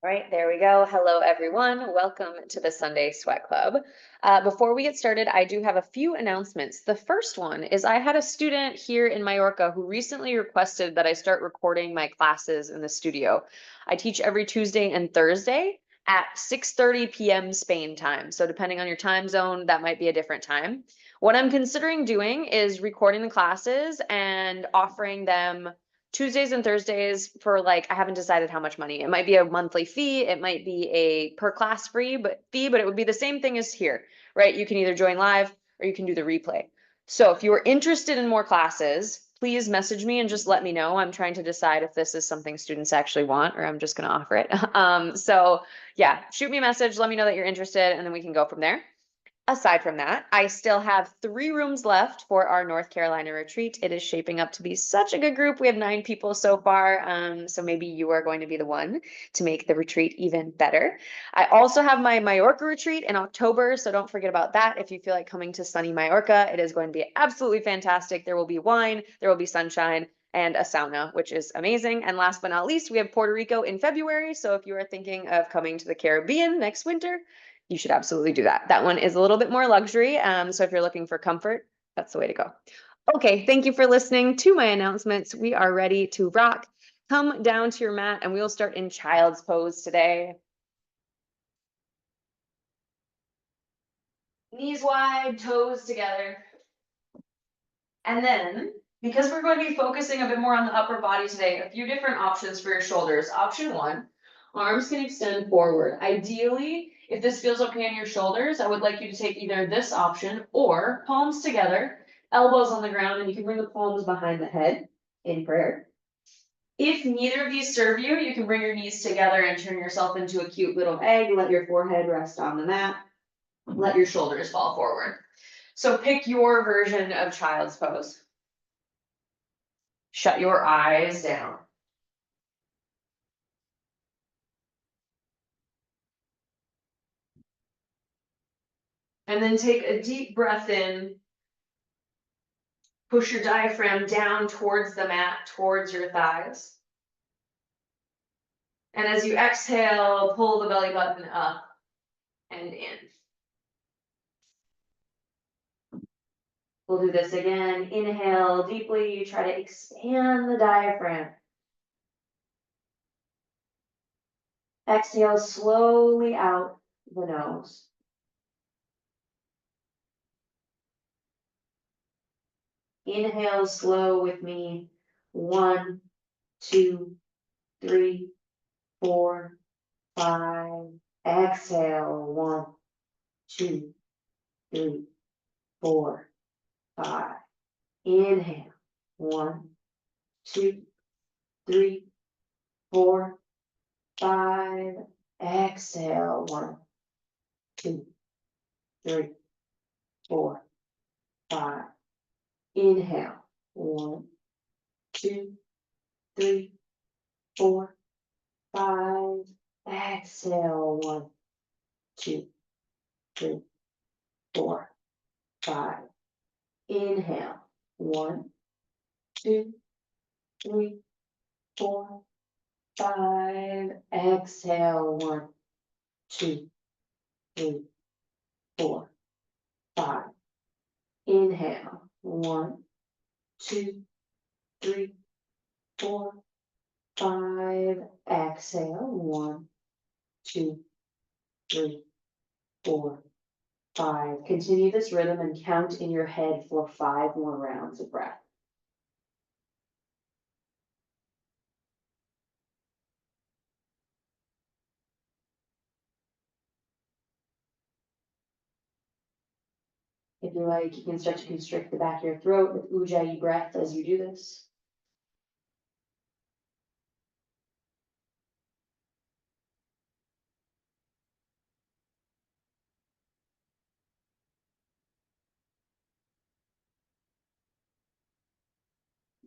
All right, there we go. Hello, everyone. Welcome to the Sunday Sweat Club. Before we get started, I do have a few announcements. The first one is I had a student here in Mallorca who recently requested that I start recording my classes in the studio. I teach every Tuesday and Thursday at 6:30 p.m. Spain time. So depending on your time zone, that might be a different time. What I'm considering doing is recording the classes and offering them Tuesdays and Thursdays for like, I haven't decided how much money. It might be a monthly fee, it might be a per class fee, but it would be the same thing as here, right? You can either join live or you can do the replay. So if you are interested in more classes, please message me and just let me know. I'm trying to decide if this is something students actually want or I'm just going to offer it. So yeah, shoot me a message, let me know that you're interested, and then we can go from there. Aside from that, I still have 3 rooms left for our North Carolina retreat. It is shaping up to be such a good group. We have 9 people so far, so maybe you are going to be the one to make the retreat even better. I also have my Mallorca retreat in October, so don't forget about that. If you feel like coming to sunny Mallorca, it is going to be absolutely fantastic. There will be wine, there will be sunshine, and a sauna, which is amazing. And last but not least, we have Puerto Rico in February. So if you are thinking of coming to the Caribbean next winter, you should absolutely do that. That one is a little bit more luxury. So if you're looking for comfort, that's the way to go. Okay, thank you for listening to my announcements. We are ready to rock. Come down to your mat and we will start in child's pose today. Knees wide, toes together. And then, because we're going to be focusing a bit more on the upper body today, a few different options for your shoulders. Option 1, arms can extend forward. Ideally, if this feels okay on your shoulders, I would like you to take either this option or palms together, elbows on the ground, and you can bring the palms behind the head in prayer. If neither of these serve you, you can bring your knees together and turn yourself into a cute little egg. Let your forehead rest on the mat. Let your shoulders fall forward. So pick your version of child's pose. Shut your eyes down. And then take a deep breath in. Push your diaphragm down towards the mat, towards your thighs. And as you exhale, pull the belly button up and in. We'll do this again. Inhale deeply. Try to expand the diaphragm. Exhale slowly out the nose. Inhale slow with me. 1, 2, 3, 4, 5. Exhale. 1, 2, 3, 4, 5. Inhale. 1, 2, 3, 4, 5. Exhale. 1, 2, 3, 4, 5. Inhale. 1, 2, 3, 4, 5. Exhale. 1, 2, 3, 4, 5. Inhale. 1, 2, 3, 4, 5. Exhale. 1, 2, 3, 4, 5. Inhale. 1, 2, 3, 4, 5. Exhale. 1, 2, 3, 4, 5. Continue this rhythm and count in your head for 5 more rounds of breath. If you like, you can start to constrict the back of your throat with Ujjayi breath as you do this.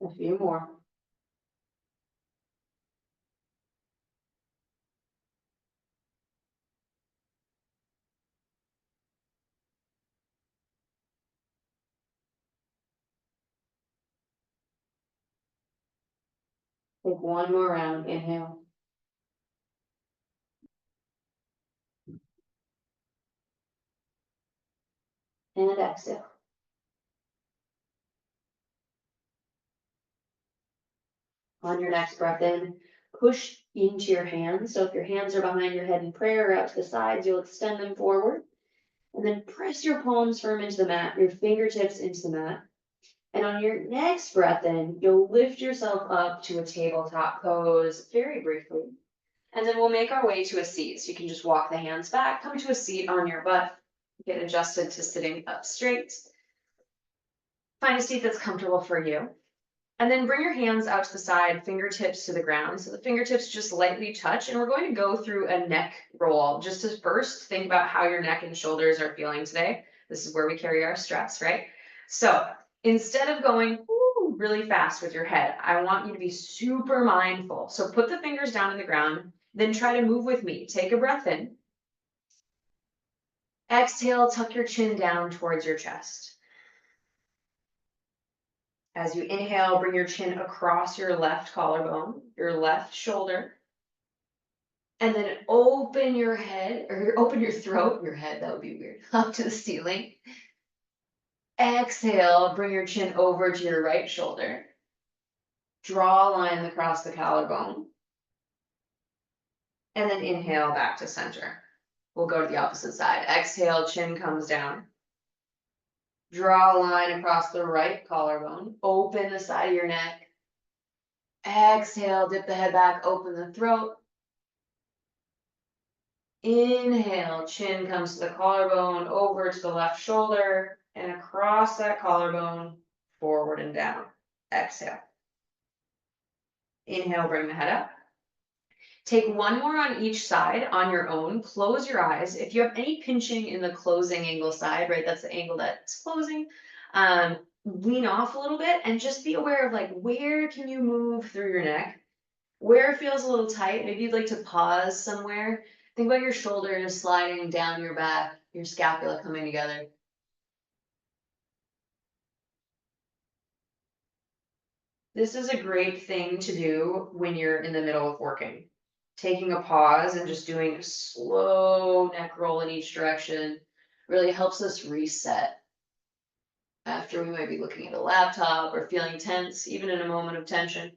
A few more. Take one more round. Inhale. and exhale. On your next breath in, push into your hands. So if your hands are behind your head in prayer or out to the sides, you'll extend them forward. And then press your palms firm into the mat, your fingertips into the mat. And on your next breath in, you'll lift yourself up to a tabletop pose very briefly. And then we'll make our way to a seat. So you can just walk the hands back, come to a seat on your butt, get adjusted to sitting up straight. Find a seat that's comfortable for you. And then bring your hands out to the side, fingertips to the ground. So the fingertips just lightly touch. And we're going to go through a neck roll. Just to first think about how your neck and shoulders are feeling today. This is where we carry our stress, right? So instead of going really fast with your head, I want you to be super mindful. So put the fingers down in the ground, then try to move with me. Take a breath in. Exhale, tuck your chin down towards your chest. As you inhale, bring your chin across your left collarbone, your left shoulder. And then open your head, or open your throat, your head, that would be weird, up to the ceiling. Exhale, bring your chin over to your right shoulder. Draw a line across the collarbone. And then inhale back to center. We'll go to the opposite side. Exhale, chin comes down. Draw a line across the right collarbone. Open the side of your neck. Exhale, dip the head back, open the throat. Inhale, chin comes to the collarbone, over to the left shoulder, and across that collarbone, forward and down. Exhale. Inhale, bring the head up. Take one more on each side on your own. Close your eyes. If you have any pinching in the closing angle side, right, that's the angle that's closing, lean off a little bit and just be aware of like, where can you move through your neck? Where it feels a little tight, maybe you'd like to pause somewhere. Think about your shoulders sliding down your back, your scapula coming together. This is a great thing to do when you're in the middle of working. Taking a pause and just doing a slow neck roll in each direction really helps us reset after we might be looking at a laptop or feeling tense, even in a moment of tension.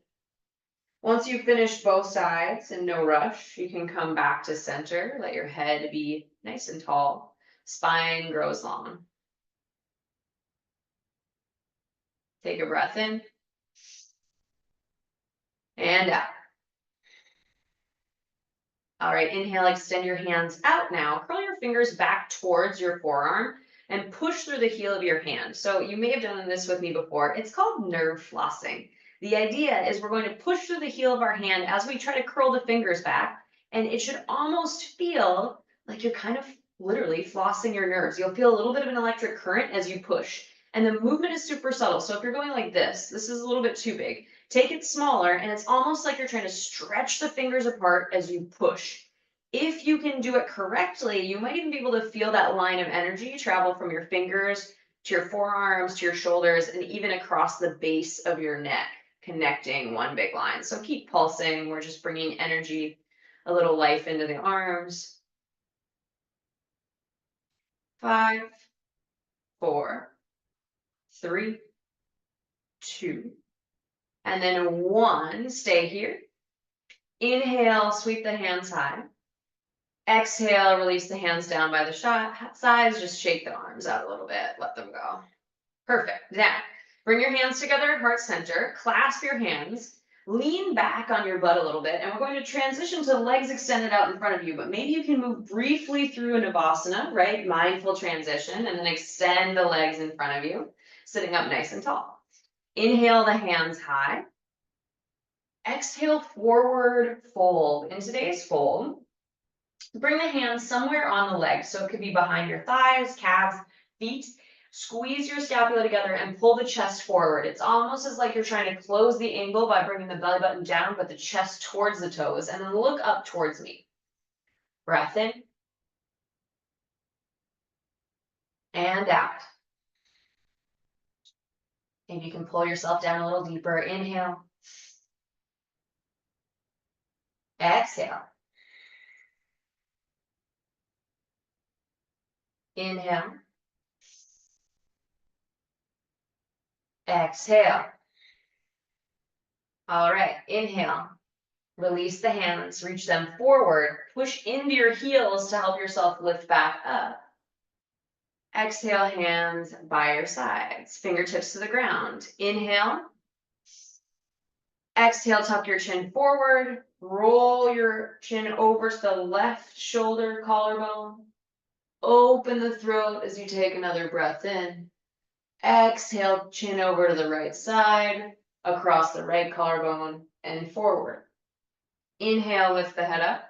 Once you've finished both sides and no rush, you can come back to center. Let your head be nice and tall. Spine grows long. Take a breath in and out. All right, inhale, extend your hands out now. Curl your fingers back towards your forearm and push through the heel of your hand. So you may have done this with me before. It's called nerve flossing. The idea is we're going to push through the heel of our hand as we try to curl the fingers back, and it should almost feel like you're kind of literally flossing your nerves. You'll feel a little bit of an electric current as you push, and the movement is super subtle. So if you're going like this is a little bit too big. Take it smaller, and it's almost like you're trying to stretch the fingers apart as you push. If you can do it correctly, you might even be able to feel that line of energy travel from your fingers to your forearms, to your shoulders, and even across the base of your neck, connecting one big line. So keep pulsing. We're just bringing energy, a little life into the arms. 5, 4, 3, 2, and then 1. Stay here. Inhale, sweep the hands high. Exhale, release the hands down by the sides. Just shake the arms out a little bit. Let them go. Perfect. Now, bring your hands together at heart center. Clasp your hands. Lean back on your butt a little bit. And we're going to transition to legs extended out in front of you. But maybe you can move briefly through a Navasana, right? Mindful transition. And then extend the legs in front of you, sitting up nice and tall. Inhale the hands high. Exhale, forward fold. In today's fold, bring the hands somewhere on the legs. So it could be behind your thighs, calves, feet. Squeeze your scapula together and pull the chest forward. It's almost as like you're trying to close the angle by bringing the belly button down, but the chest towards the toes. And then look up towards me. Breath in. And out. Maybe you can pull yourself down a little deeper. Inhale. Exhale. Inhale. Exhale. All right, inhale. Release the hands, reach them forward, push into your heels to help yourself lift back up. Exhale, hands by your sides, fingertips to the ground. Inhale. Exhale, tuck your chin forward, roll your chin over to the left shoulder collarbone. Open the throat as you take another breath in. Exhale, chin over to the right side, across the right collarbone, and forward. Inhale, lift the head up.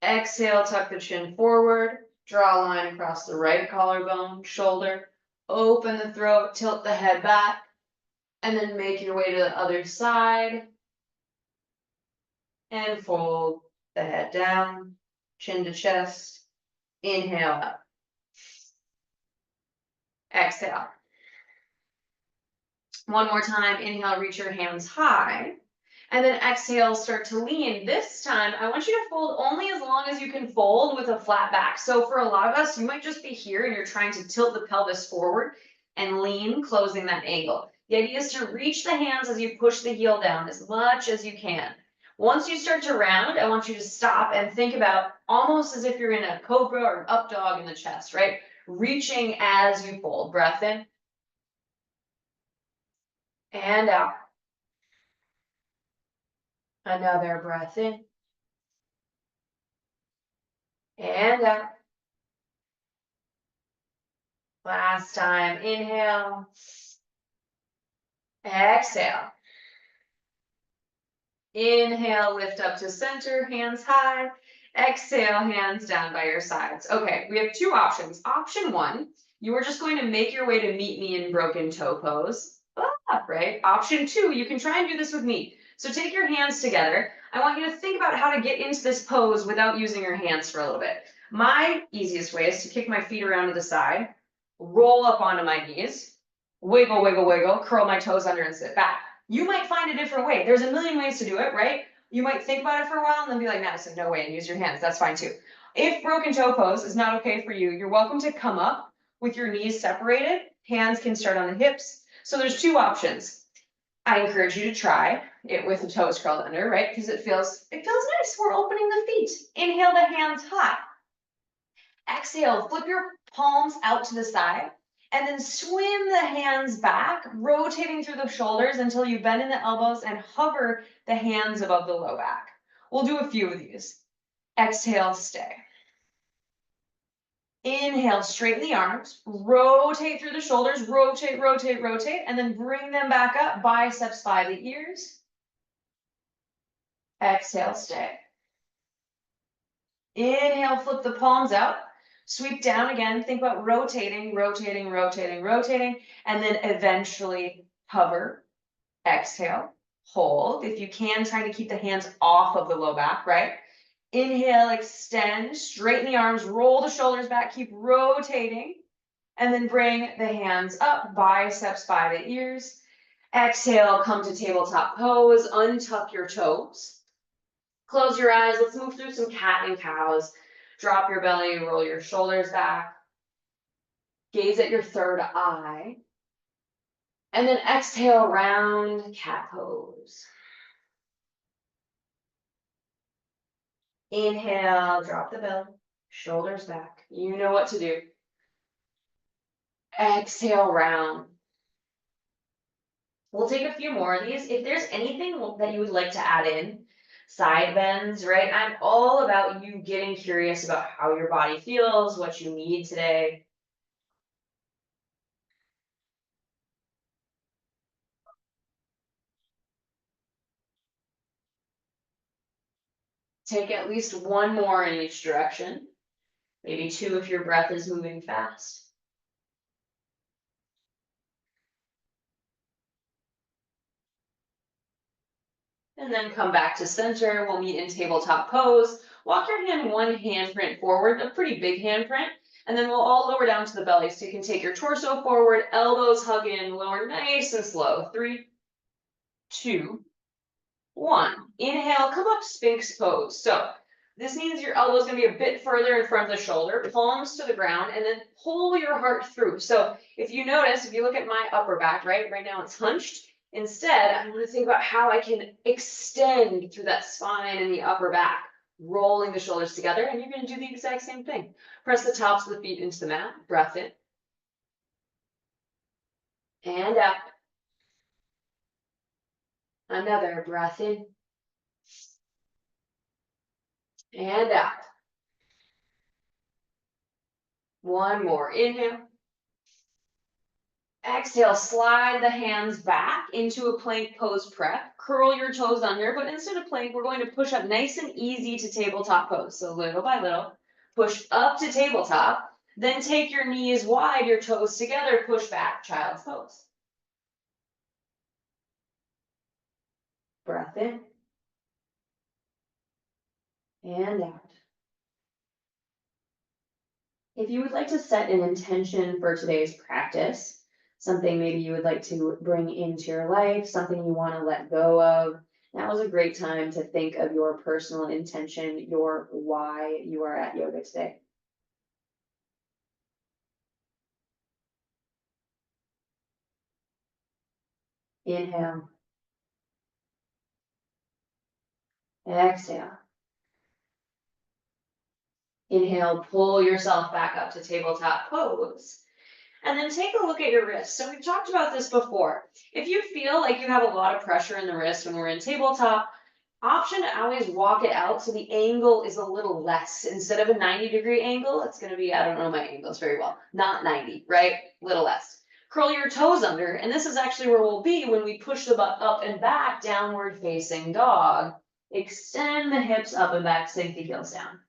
Exhale, tuck the chin forward, draw a line across the right collarbone, shoulder. Open the throat, tilt the head back, and then make your way to the other side. And fold the head down, chin to chest. Inhale up. Exhale. One more time, inhale, reach your hands high. And then exhale, start to lean. This time, I want you to fold only as long as you can fold with a flat back. So for a lot of us, you might just be here and you're trying to tilt the pelvis forward and lean, closing that angle. The idea is to reach the hands as you push the heel down as much as you can. Once you start to round, I want you to stop and think about almost as if you're in a cobra or an up dog in the chest, right? Reaching as you fold. Breath in. And out. Another breath in. And out. Last time, inhale. Exhale. Inhale, lift up to center, hands high. Exhale, hands down by your sides. Okay, we have two options. Option one, you are just going to make your way to meet me in broken toe pose. Right? Option two, you can try and do this with me. So take your hands together. I want you to think about how to get into this pose without using your hands for a little bit. My easiest way is to kick my feet around to the side, roll up onto my knees, wiggle, wiggle, wiggle, curl my toes under and sit back. You might find a different way. There's a million ways to do it, right? You might think about it for a while and then be like, Madison, no way, and use your hands. That's fine too. If broken toe pose is not okay for you, you're welcome to come up with your knees separated. Hands can start on the hips. So there's two options. I encourage you to try it with the toes curled under, right? Because it feels nice. We're opening the feet. Inhale the hands high. Exhale, flip your palms out to the side. And then swim the hands back, rotating through the shoulders until you bend in the elbows and hover the hands above the low back. We'll do a few of these. Exhale, stay. Inhale, straighten the arms, rotate through the shoulders, rotate, rotate, rotate, and then bring them back up, biceps by the ears. Exhale, stay. Inhale, flip the palms out. Sweep down again, think about rotating, rotating, rotating, rotating, and then eventually hover. Exhale, hold. If you can, try to keep the hands off of the low back, right? Inhale, extend, straighten the arms, roll the shoulders back, keep rotating, and then bring the hands up, biceps by the ears. Exhale, come to tabletop pose, untuck your toes. Close your eyes, let's move through some cat and cows. Drop your belly, roll your shoulders back. Gaze at your third eye. And then exhale, round cat pose. Inhale, drop the belly, shoulders back. You know what to do. Exhale, round. We'll take a few more of these. If there's anything that you would like to add in, side bends, right? I'm all about you getting curious about how your body feels, what you need today. Take at least one more in each direction. Maybe two if your breath is moving fast. And then come back to center. We'll meet in tabletop pose. Walk your hand one handprint forward, a pretty big handprint. And then we'll all lower down to the belly. So you can take your torso forward, elbows hug in, lower nice and slow. 3, 2, 1. Inhale, come up, Sphinx pose. So This means your elbow is going to be a bit further in front of the shoulder, palms to the ground, and then pull your heart through. So if you notice, if you look at my upper back, right now it's hunched. Instead, I want to think about how I can extend through that spine and the upper back, rolling the shoulders together, and you're going to do the exact same thing. Press the tops of the feet into the mat, breath in, and out. Another breath in, and out. One more, inhale. Exhale, slide the hands back into a plank pose prep. Curl your toes under, but instead of plank, we're going to push up nice and easy to tabletop pose. So little by little, push up to tabletop, then take your knees wide, your toes together, push back, child's pose. Breath in, and out. If you would like to set an intention for today's practice, something maybe you would like to bring into your life, something you want to let go of, now is a great time to think of your personal intention, your why you are at yoga today. Inhale. Exhale. Inhale, pull yourself back up to tabletop pose. And then take a look at your wrists. So we've talked about this before. If you feel like you have a lot of pressure in the wrist when we're in tabletop, option to always walk it out so the angle is a little less. Instead of a 90-degree angle, it's going to be, I don't know my angles very well, not 90, right? Little less. Curl your toes under, and this is actually where we'll be when we push the butt up and back, downward facing dog. Extend the hips up and back, sink the heels down.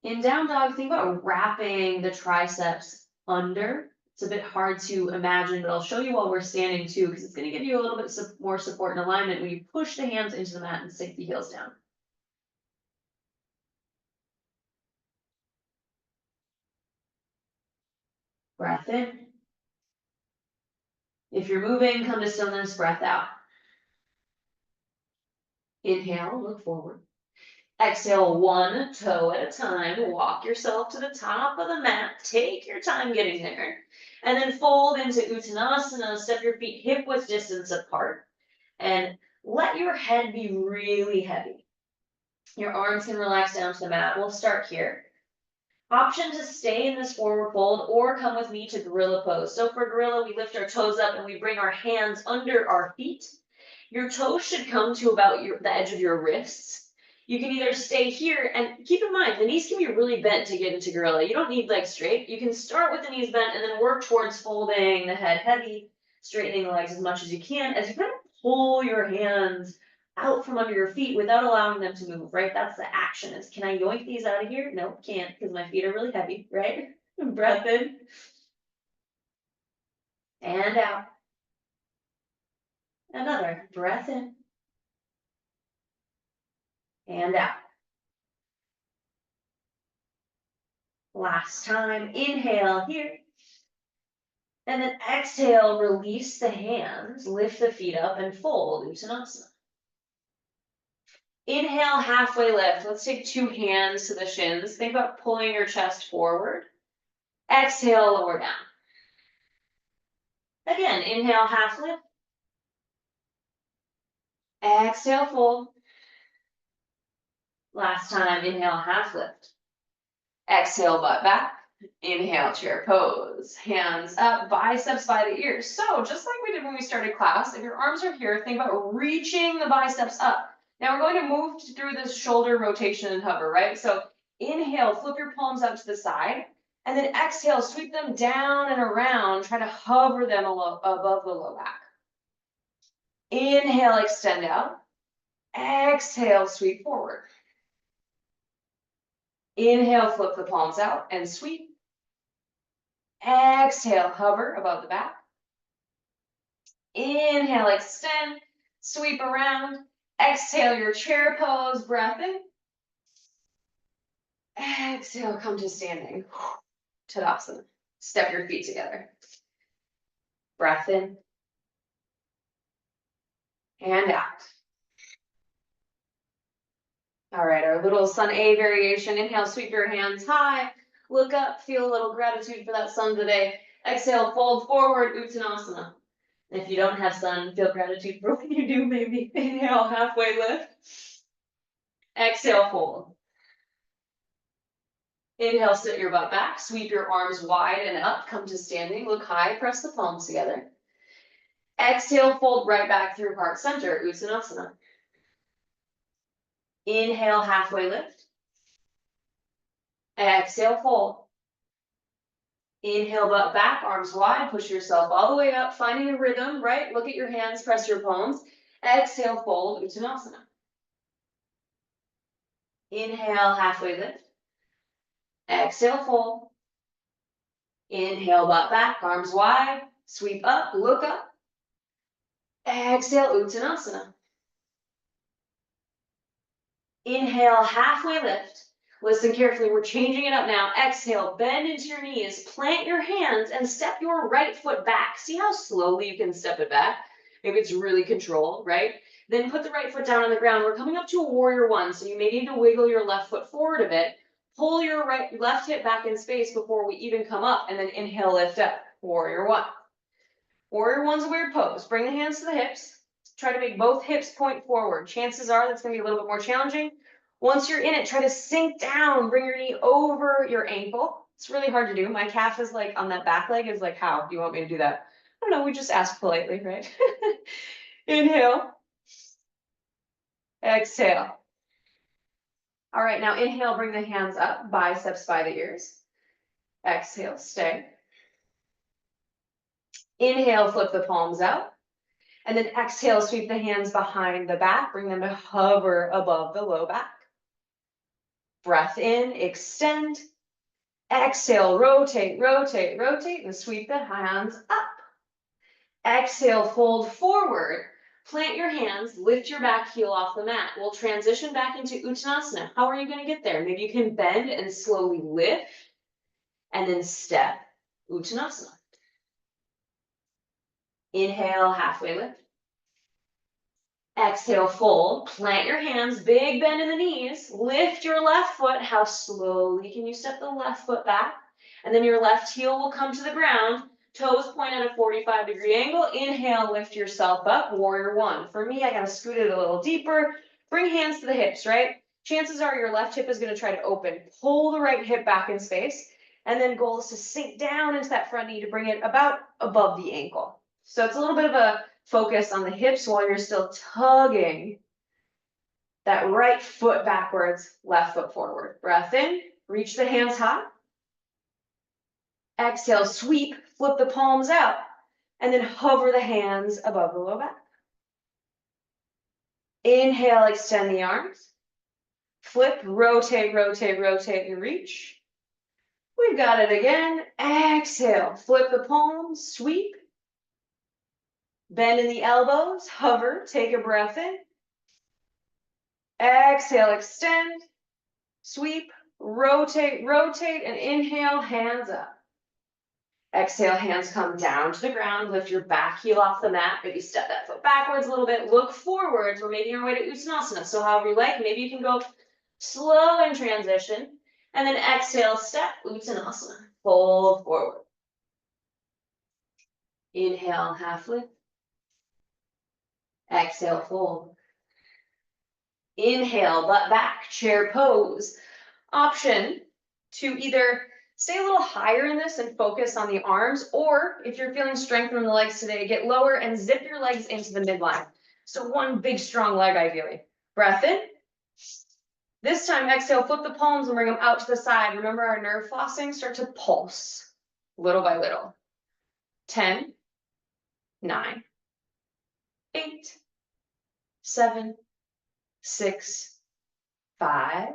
In down dog, think about wrapping the triceps under. It's a bit hard to imagine, but I'll show you while we're standing too, because it's going to give you a little bit more support and alignment when you push the hands into the mat and sink the heels down. Breath in. If you're moving, come to stillness, breath out. Inhale, look forward. Exhale, one toe at a time. Walk yourself to the top of the mat. Take your time getting there. And then fold into Uttanasana. Step your feet hip width distance apart. And let your head be really heavy. Your arms can relax down to the mat. We'll start here. Option to stay in this forward fold or come with me to gorilla pose. So for gorilla, we lift our toes up and we bring our hands under our feet. Your toes should come to about the edge of your wrists. You can either stay here, and keep in mind, the knees can be really bent to get into gorilla. You don't need legs straight. You can start with the knees bent and then work towards folding the head heavy, straightening the legs as much as you can as you kind of pull your hands out from under your feet without allowing them to move, right? That's the action. Is can I yoink these out of here? No, can't, because my feet are really heavy, right? Breath in. And out. Another breath in. And out. Last time, inhale here. And then exhale, release the hands, lift the feet up and fold Uttanasana. Inhale, halfway lift. Let's take two hands to the shins. Think about pulling your chest forward. Exhale, lower down. Again, inhale, half lift. Exhale, fold. Last time, inhale, half lift. Exhale, butt back. Inhale, chair pose. Hands up, biceps by the ears. So just like we did when we started class, if your arms are here, think about reaching the biceps up. Now we're going to move through this shoulder rotation and hover, right? So inhale, flip your palms out to the side. And then exhale, sweep them down and around. Try to hover them above the low back. Inhale, extend out. Exhale, sweep forward. Inhale, flip the palms out and sweep. Exhale, hover above the back. Inhale, extend, sweep around. Exhale, your chair pose, breath in. Exhale, come to standing. Tadasana. Step your feet together. Breath in. And out. All right, our little sun A variation. Inhale, sweep your hands high. Look up, feel a little gratitude for that sun today. Exhale, fold forward, Uttanasana. If you don't have sun, feel gratitude for what you do, maybe. Inhale, halfway lift. Exhale, fold. Inhale, sit your butt back, sweep your arms wide and up, come to standing, look high, press the palms together. Exhale, fold right back through heart center, Uttanasana. Inhale, halfway lift. Exhale, fold. Inhale, butt back, arms wide, push yourself all the way up, finding a rhythm, right? Look at your hands, press your palms. Exhale, fold, Uttanasana. Inhale, halfway lift. Exhale, fold. Inhale, butt back, arms wide, sweep up, look up. Exhale, Uttanasana. Inhale, halfway lift. Listen carefully, we're changing it up now. Exhale, bend into your knees, plant your hands and step your right foot back. See how slowly you can step it back? Maybe it's really controlled, right? Then put the right foot down on the ground. We're coming up to a warrior one, so you may need to wiggle your left foot forward a bit. Pull your left hip back in space before we even come up, and then inhale, lift up. Warrior one. Warrior one's a weird pose. Bring the hands to the hips. Try to make both hips point forward. Chances are that's going to be a little bit more challenging. Once you're in it, try to sink down. Bring your knee over your ankle. It's really hard to do. My calf is like on that back leg is like, how do you want me to do that? I don't know. We just ask politely, right? Inhale. Exhale. All right, now inhale, bring the hands up, biceps by the ears. Exhale, stay. Inhale, flip the palms out. And then exhale, sweep the hands behind the back, bring them to hover above the low back. Breath in, extend. Exhale, rotate, rotate, rotate, and sweep the hands up. Exhale, fold forward. Plant your hands, lift your back heel off the mat. We'll transition back into Uttanasana. How are you going to get there? Maybe you can bend and slowly lift, and then step, Uttanasana. Inhale, halfway lift. Exhale, fold, plant your hands, big bend in the knees, lift your left foot. How slowly can you step the left foot back? And then your left heel will come to the ground, toes point at a 45-degree angle. Inhale, lift yourself up, warrior one. For me, I gotta scoot it a little deeper. Bring hands to the hips, right? Chances are your left hip is gonna try to open. Pull the right hip back in space. And then goal is to sink down into that front knee to bring it about above the ankle. So it's a little bit of a focus on the hips while you're still tugging that right foot backwards, left foot forward. Breath in, reach the hands high. Exhale, sweep, flip the palms out, and then hover the hands above the low back. Inhale, extend the arms. Flip, rotate, rotate, rotate, and reach. We've got it again. Exhale, flip the palms, sweep. Bend in the elbows, hover, take a breath in. Exhale, extend, sweep, rotate, rotate, and inhale, hands up. Exhale, hands come down to the ground, lift your back heel off the mat, maybe step that foot backwards a little bit, look forwards. We're making our way to Uttanasana. So however you like, maybe you can go slow in transition, and then exhale, step, Uttanasana, fold forward. Inhale, half lift. Exhale, fold. Inhale, butt back, chair pose. Option to either stay a little higher in this and focus on the arms, or if you're feeling strength in the legs today, get lower and zip your legs into the midline. So one big strong leg ideally. Breath in. This time exhale, flip the palms and bring them out to the side. Remember our nerve flossing, start to pulse little by little. 10, 9, 8, 7, 6, 5,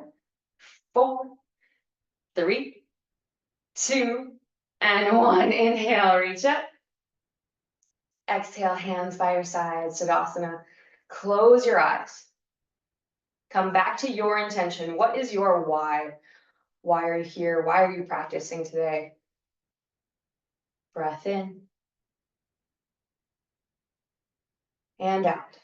4, 3, 2, and 1. Inhale, reach up. Exhale, hands by your side, Tadasana. Close your eyes. Come back to your intention. What is your why? Why are you here? Why are you practicing today? Breath in. And out.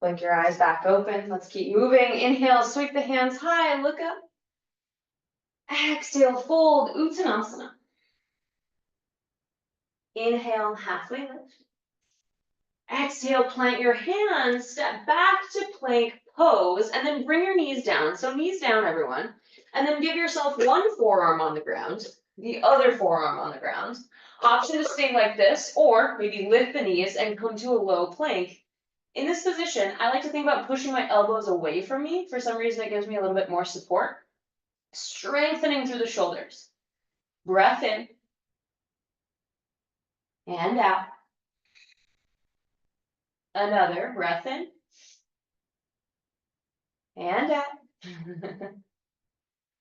Blink your eyes back open. Let's keep moving. Inhale, sweep the hands high, look up. Exhale, fold, Uttanasana. Inhale, halfway lift. Exhale, plant your hands, step back to plank pose, and then bring your knees down. So knees down, everyone. And then give yourself one forearm on the ground, the other forearm on the ground. Option to stay like this, or maybe lift the knees and come to a low plank. In this position, I like to think about pushing my elbows away from me. For some reason, it gives me a little bit more support. Strengthening through the shoulders. Breath in. And out. Another breath in. And out.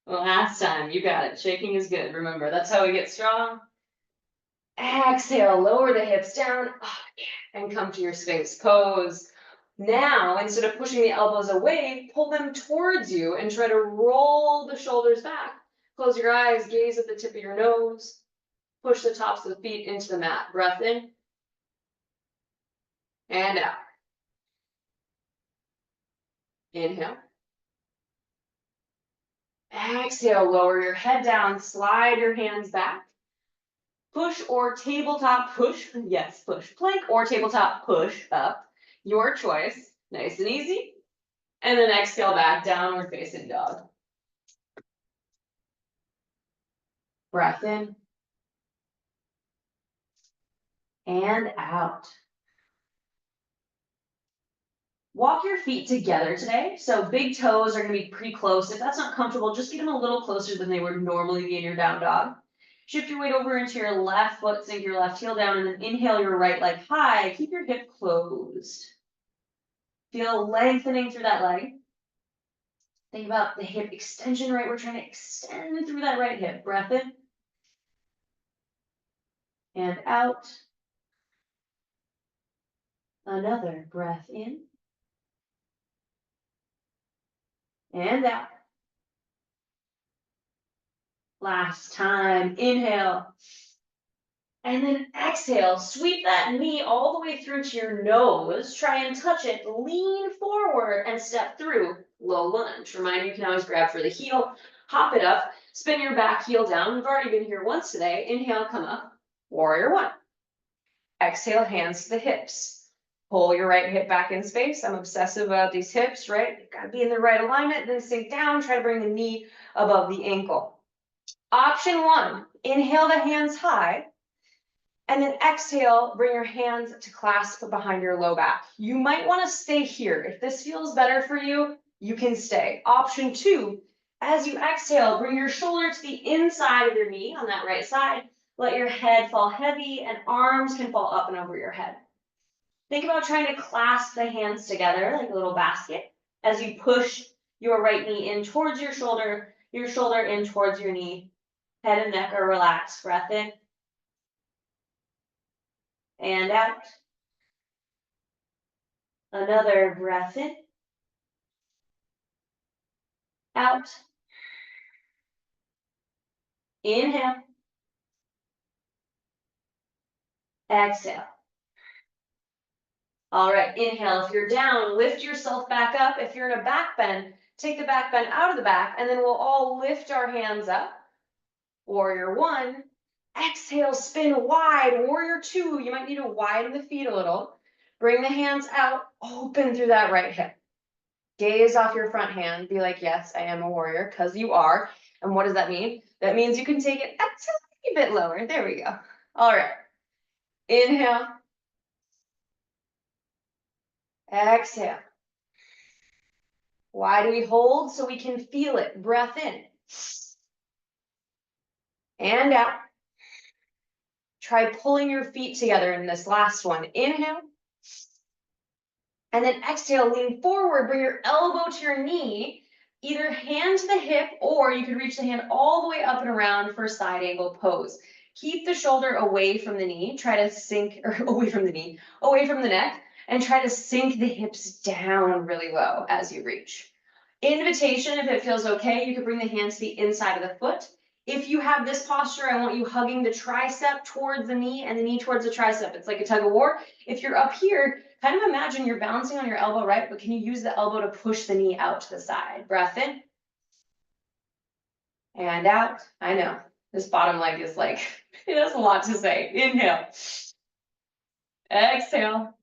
Last time, you got it. Shaking is good. Remember, that's how we get strong. Exhale, lower the hips down and come to your Sphinx pose. Now, instead of pushing the elbows away, pull them towards you and try to roll the shoulders back. Close your eyes, gaze at the tip of your nose. Push the tops of the feet into the mat. Breath in. And out. Inhale. Exhale, lower your head down, slide your hands back. Push or tabletop push. Yes, push. Plank or tabletop push up. Your choice. Nice and easy. And then exhale back, downward facing dog. Breath in. And out. Walk your feet together today. So big toes are going to be pretty close. If that's not comfortable, just get them a little closer than they would normally be in your down dog. Shift your weight over into your left foot, sink your left heel down, and then inhale your right leg high. Keep your hip closed. Feel lengthening through that leg. Think about the hip extension, right? We're trying to extend through that right hip. Breath in. And out. Another breath in. And out. Last time, inhale. And then exhale, sweep that knee all the way through to your nose. Try and touch it, lean forward and step through, low lunge. Reminder, you can always grab for the heel, hop it up, spin your back heel down. We've already been here once today. Inhale, come up, warrior one. Exhale, hands to the hips. Pull your right hip back in space. I'm obsessive about these hips, right? You've got to be in the right alignment, then sink down, try to bring the knee above the ankle. Option one, inhale the hands high. And then exhale, bring your hands to clasp behind your low back. You might want to stay here. If this feels better for you, you can stay. Option two, as you exhale, bring your shoulder to the inside of your knee on that right side. Let your head fall heavy and arms can fall up and over your head. Think about trying to clasp the hands together like a little basket as you push your right knee in towards your shoulder in towards your knee. Head and neck are relaxed. Breath in. And out. Another breath in. Out. Inhale. Exhale. All right, inhale. If you're down, lift yourself back up. If you're in a back bend, take the back bend out of the back, and then we'll all lift our hands up. Warrior one. Exhale, spin wide. Warrior two. You might need to widen the feet a little. Bring the hands out, open through that right hip. Gaze off your front hand. Be like, yes, I am a warrior, because you are. And what does that mean? That means you can take it a bit lower. There we go. All right. Inhale. Exhale. Why do we hold? So we can feel it. Breath in. And out. Try pulling your feet together in this last one. Inhale. And then exhale, lean forward, bring your elbow to your knee, either hand to the hip, or you could reach the hand all the way up and around for a side angle pose. Keep the shoulder away from the knee, try to sink, or away from the knee, away from the neck, and try to sink the hips down really low as you reach. Invitation, if it feels okay, you could bring the hands to the inside of the foot. If you have this posture, I want you hugging the tricep towards the knee and the knee towards the tricep. It's like a tug of war. If you're up here, kind of imagine you're balancing on your elbow, right? But can you use the elbow to push the knee out to the side? Breath in. And out. I know. This bottom leg is like, it has a lot to say. Inhale. Exhale.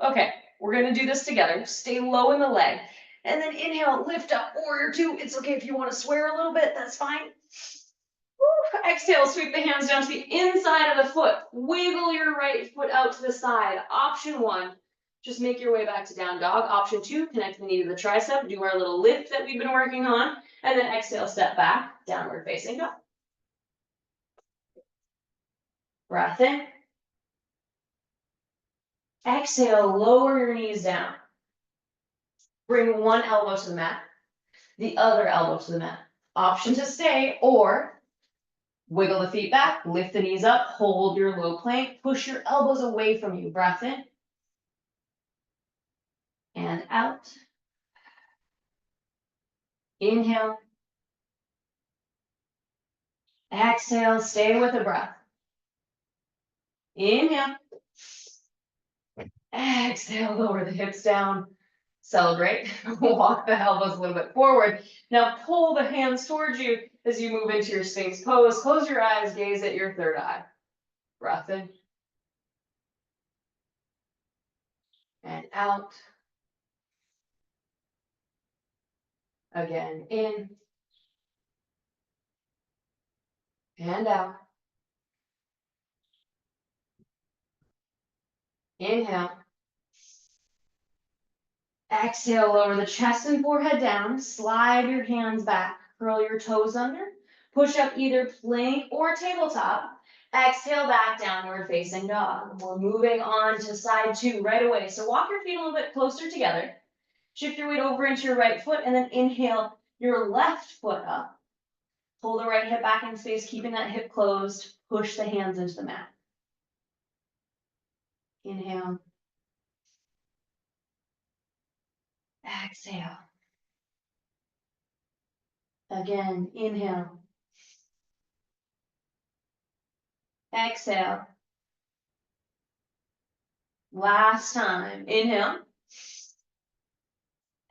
Okay, we're gonna do this together. Stay low in the leg. And then inhale, lift up, warrior two. It's okay if you want to swear a little bit, that's fine. Woo. Exhale, sweep the hands down to the inside of the foot. Wiggle your right foot out to the side. Option one, just make your way back to down dog. Option two, connect the knee to the tricep. Do our little lift that we've been working on. And then exhale, step back, downward facing dog. Breath in. Exhale, lower your knees down. Bring one elbow to the mat, the other elbow to the mat. Option to stay, or wiggle the feet back, lift the knees up, hold your low plank, push your elbows away from you. Breath in. And out. Inhale. Exhale, stay with the breath. Inhale. Exhale, lower the hips down. Celebrate. Walk the elbows a little bit forward. Now pull the hands towards you as you move into your Sphinx pose. Close your eyes, gaze at your third eye. Breath in. And out. Again, in. And out. Inhale. Exhale, lower the chest and forehead down. Slide your hands back. Curl your toes under. Push up either plank or tabletop. Exhale back, downward facing dog. We're moving on to side two right away. So walk your feet a little bit closer together. Shift your weight over into your right foot and then inhale your left foot up. Pull the right hip back in space, keeping that hip closed. Push the hands into the mat. Inhale. Exhale. Again, inhale. Exhale. Last time. Inhale.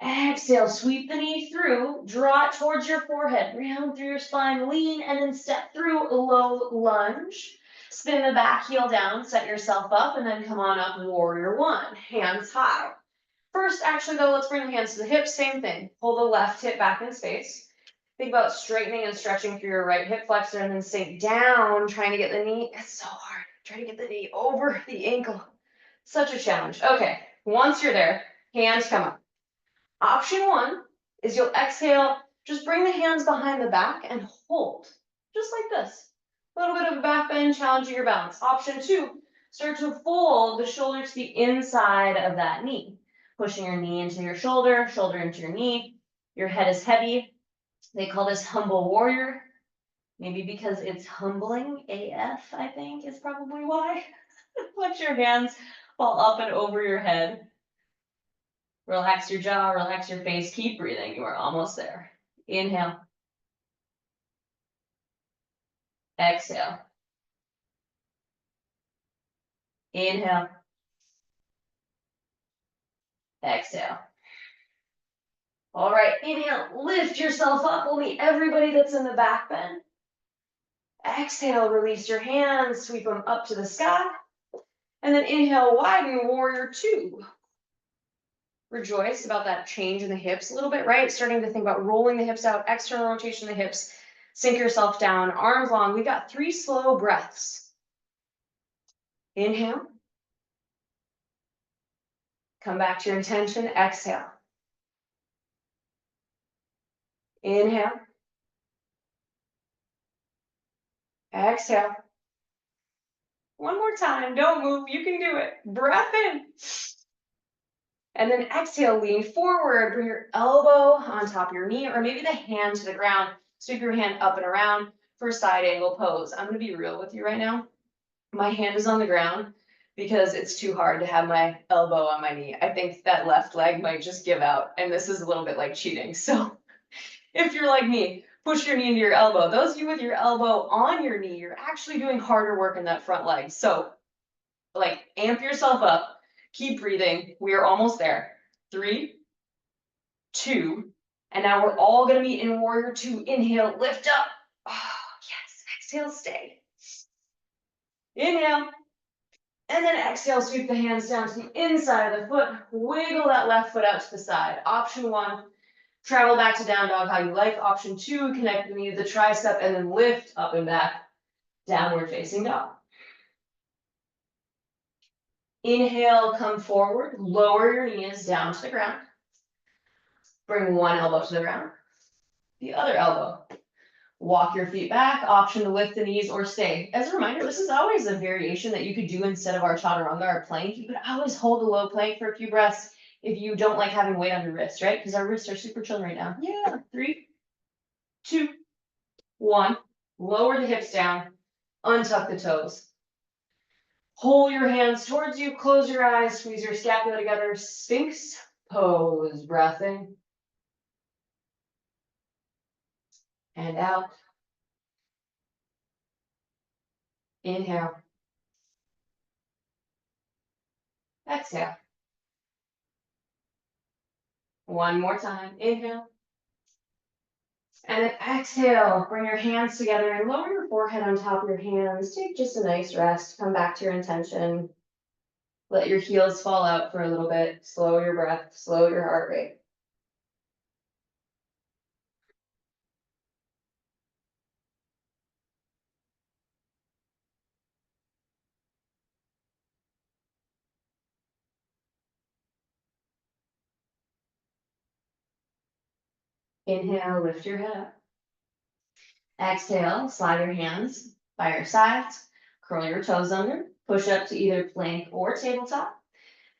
Exhale, sweep the knee through, draw it towards your forehead, round through your spine, lean, and then step through a low lunge. Spin the back heel down, set yourself up, and then come on up, warrior one, hands high. First, actually though, let's bring the hands to the hips, same thing. Pull the left hip back in space. Think about straightening and stretching through your right hip flexor and then sink down, trying to get the knee. It's so hard. Try to get the knee over the ankle. Such a challenge. Okay, once you're there, hands come up. Option one is you'll exhale, just bring the hands behind the back and hold, just like this. A little bit of a back bend, challenging your balance. Option two, start to fold the shoulder to the inside of that knee. Pushing your knee into your shoulder, shoulder into your knee. Your head is heavy. They call this humble warrior. Maybe because it's humbling AF, I think is probably why. Let your hands fall up and over your head. Relax your jaw, relax your face, keep breathing. You are almost there. Inhale. Exhale. Inhale. Exhale. All right, inhale, lift yourself up. We'll meet everybody that's in the back bend. Exhale, release your hands, sweep them up to the sky. And then inhale, widen, warrior two. Rejoice about that change in the hips a little bit, right? Starting to think about rolling the hips out, external rotation of the hips, sink yourself down, arms long. We've got 3 slow breaths. Inhale. Come back to your intention, exhale. Inhale. Exhale. One more time, don't move, you can do it. Breath in. And then exhale, lean forward, bring your elbow on top of your knee, or maybe the hand to the ground. Sweep your hand up and around for side angle pose. I'm gonna be real with you right now. My hand is on the ground because it's too hard to have my elbow on my knee. I think that left leg might just give out, and this is a little bit like cheating. So if you're like me, push your knee into your elbow. Those of you with your elbow on your knee, you're actually doing harder work in that front leg. So like amp yourself up, keep breathing. We are almost there. 3, 2, and now we're all gonna be in warrior 2. Inhale, lift up. Oh, yes, exhale, stay. Inhale, and then exhale, sweep the hands down to the inside of the foot, wiggle that left foot out to the side. Option 1, travel back to down dog how you like. Option 2, connect the knee to the tricep and then lift up and back, downward facing dog. Inhale, come forward, lower your knees down to the ground. Bring one elbow to the ground, the other elbow. Walk your feet back, option to lift the knees or stay. As a reminder, this is always a variation that you could do instead of our chaturanga or plank. You could always hold a low plank for a few breaths if you don't like having weight on your wrists, right? Because our wrists are super chilling right now. Yeah, 3, 2, 1. Lower the hips down, untuck the toes. Pull your hands towards you, close your eyes, squeeze your scapula together, Sphinx pose, breath in. And out. Inhale. Exhale. One more time. Inhale. And then exhale. Bring your hands together and lower your forehead on top of your hands. Take just a nice rest. Come back to your intention. Let your heels fall out for a little bit. Slow your breath. Slow your heart rate. Inhale, lift your head up. Exhale, slide your hands by your sides. Curl your toes under. Push up to either plank or tabletop.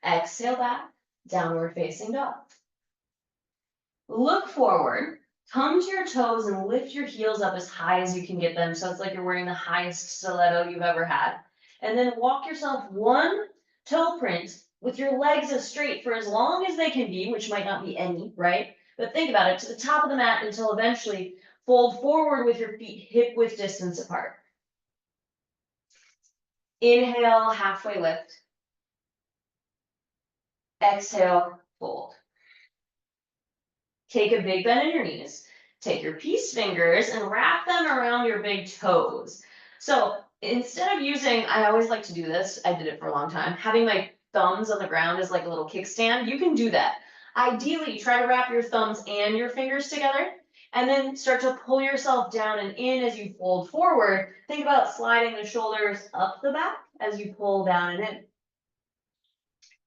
Exhale back, downward facing dog. Look forward, come to your toes and lift your heels up as high as you can get them. So it's like you're wearing the highest stiletto you've ever had. And then walk yourself one toe print with your legs as straight for as long as they can be, which might not be any, right? But think about it, to the top of the mat until eventually fold forward with your feet hip width distance apart. Inhale, halfway lift. Exhale, fold. Take a big bend in your knees. Take your peace fingers and wrap them around your big toes. So instead of using, I always like to do this, I did it for a long time, having my thumbs on the ground as like a little kickstand, you can do that. Ideally, try to wrap your thumbs and your fingers together, and then start to pull yourself down and in as you fold forward. Think about sliding the shoulders up the back as you pull down and in.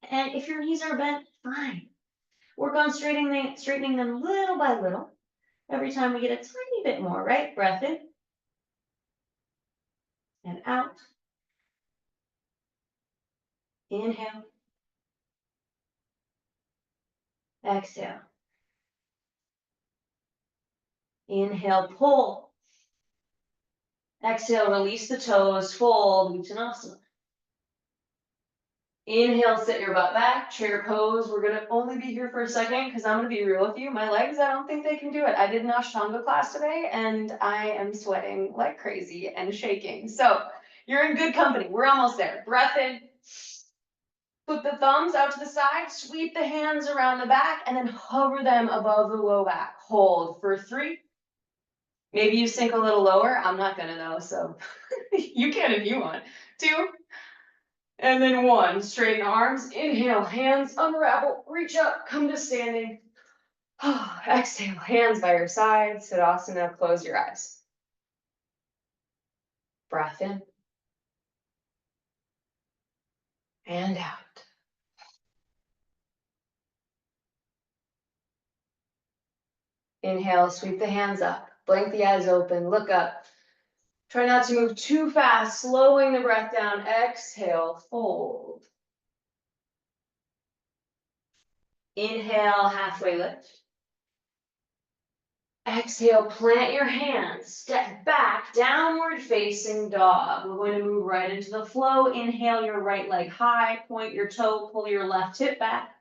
And if your knees are bent, fine. Work on straightening them little by little. Every time we get a tiny bit more, right? Breath in and out. Inhale. Exhale. Inhale, pull. Exhale, release the toes, fold, Uttanasana. Inhale, sit your butt back, chair pose. We're gonna only be here for a second because I'm gonna be real with you. My legs, I don't think they can do it. I did an Ashtanga class today and I am sweating like crazy and shaking. So you're in good company. We're almost there. Breath in. Put the thumbs out to the side, sweep the hands around the back, and then hover them above the low back. Hold for 3. Maybe you sink a little lower. I'm not gonna though, so you can if you want. 2. And then 1, straighten arms, inhale, hands unravel, reach up, come to standing. Exhale, hands by your side, Siddhasana, close your eyes. Breath in. And out. Inhale, sweep the hands up, blink the eyes open, look up. Try not to move too fast, slowing the breath down. Exhale, fold. Inhale, halfway lift. Exhale, plant your hands, step back, downward facing dog. We're going to move right into the flow. Inhale your right leg high, point your toe, pull your left hip back.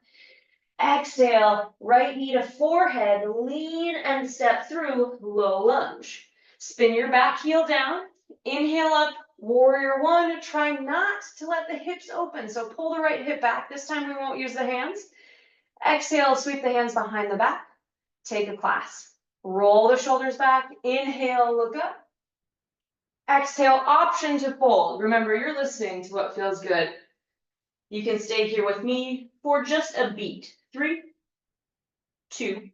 Exhale, right knee to forehead, lean and step through, low lunge. Spin your back heel down, inhale up, Warrior one, try not to let the hips open. So pull the right hip back. This time we won't use the hands. Exhale, sweep the hands behind the back. Take a class. Roll the shoulders back. Inhale, look up. Exhale, option to fold. Remember, you're listening to what feels good. You can stay here with me for just a beat. 3, 2,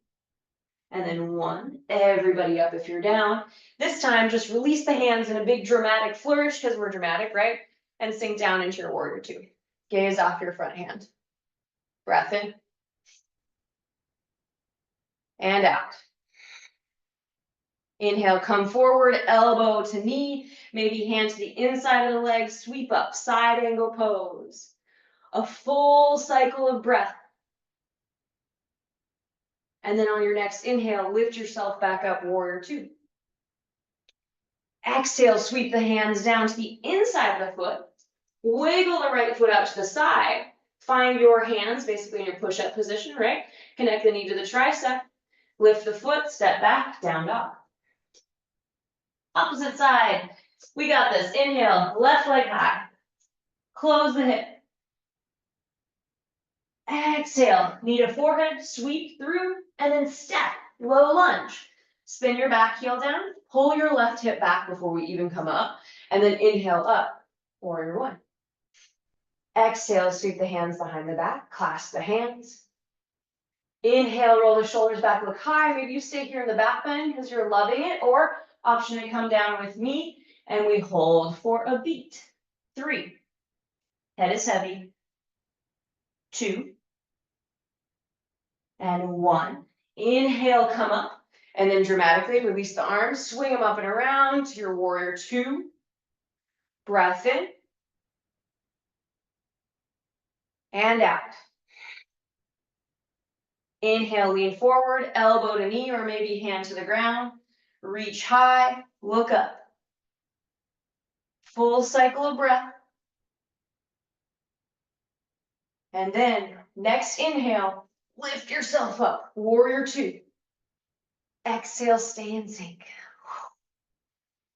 and then 1. Everybody up if you're down. This time, just release the hands in a big dramatic flourish, because we're dramatic, right? And sink down into your warrior 2. Gaze off your front hand. Breath in. And out. Inhale, come forward, elbow to knee, maybe hand to the inside of the leg, sweep up, side angle pose. A full cycle of breath. And then on your next inhale, lift yourself back up, warrior 2. Exhale, sweep the hands down to the inside of the foot. Wiggle the right foot out to the side. Find your hands basically in your push-up position, right? Connect the knee to the tricep. Lift the foot, step back, down dog. Opposite side. We got this. Inhale, left leg high. Close the hip. Exhale, knee to forehead, sweep through, and then step, low lunge. Spin your back heel down, pull your left hip back before we even come up, and then inhale up, warrior 1. Exhale, sweep the hands behind the back, clasp the hands. Inhale, roll the shoulders back, look high. Maybe you stay here in the back bend because you're loving it, or option to come down with me, and we hold for a beat. 3, head is heavy. 2, and 1. Inhale, come up, and then dramatically release the arms, swing them up and around to your warrior 2. Breath in. And out. Inhale, lean forward, elbow to knee, or maybe hand to the ground. Reach high, look up. Full cycle of breath. And then next inhale, lift yourself up, warrior 2. Exhale, stay in sync.